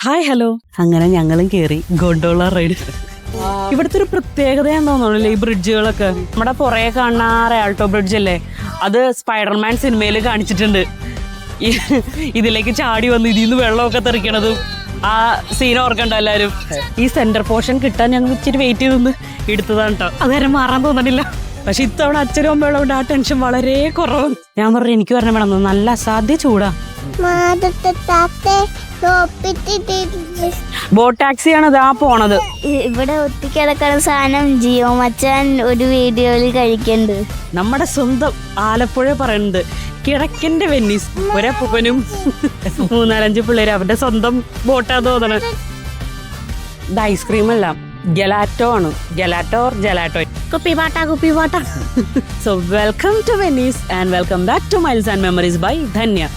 Hi hello. അങ്ങനെ ഞങ്ങളും കയറി ഗോണ്ടോള റൈഡ്. ഇവിടുത്തെ ഒരു പ്രത്യേകതയാന്ന് തോന്നുന്നല്ലേ ഈ ബ്രിഡ്ജുകളൊക്കെ. നമ്മുടെ പുറകെ കാണുന്ന റയാൾട്ടോ ബ്രിഡ്ജ് അല്ലേ, അത് സ്പൈഡർമാൻ സിനിമയിൽ കാണിച്ചിട്ടുണ്ട്. ഇതിലേക്ക് ചാടി വന്ന് ഇതിൽ നിന്ന് വെള്ളമൊക്കെ തെറിക്കണതും ആ സീൻ ഓർക്കണ്ട എല്ലാവരും. ഈ സെന്റർ പോർഷൻ കിട്ടാൻ ഞങ്ങൾ ഇച്ചിരി വെയിറ്റ് ചെയ്തൊന്ന് എടുത്തതാണ് കേട്ടോ. അതുവരെ മാറാൻ തോന്നണില്ല. പക്ഷെ ഇത്തവണ അച്ഛനും അമ്മയോട് ആ ടെൻഷൻ വളരെ കുറവ്. ഞാൻ പറഞ്ഞു എനിക്ക് പറഞ്ഞ വേണം, നല്ല അസാധ്യ ചൂടാ. ബോട്ട് ടാക്സിയാണ് ഇതാ പോണത്. ഇവിടെ ഒത്തിക്കിടക്കുന്ന സാധനം ജിയോ മച്ചാൻ ഒരു വീഡിയോയിൽ കഴിക്കണ്ട്. നമ്മുടെ സ്വന്തം ആലപ്പുഴ പറയുന്നത് കിഴക്കന്റെ വെന്നീസ്. ഒരപ്പനും 3-4 പിള്ളേര് അവരുടെ സ്വന്തം ബോട്ടാ തോന്നണത്. ഇത് ഐസ്ക്രീം അല്ല, ഗലാറ്റോ ആണ്. ഗലാറ്റോ ഓർ ജലാറ്റോ, കുപ്പിപാട്ട. So welcome to Venice and welcome back to Miles and Memories by Dhanya.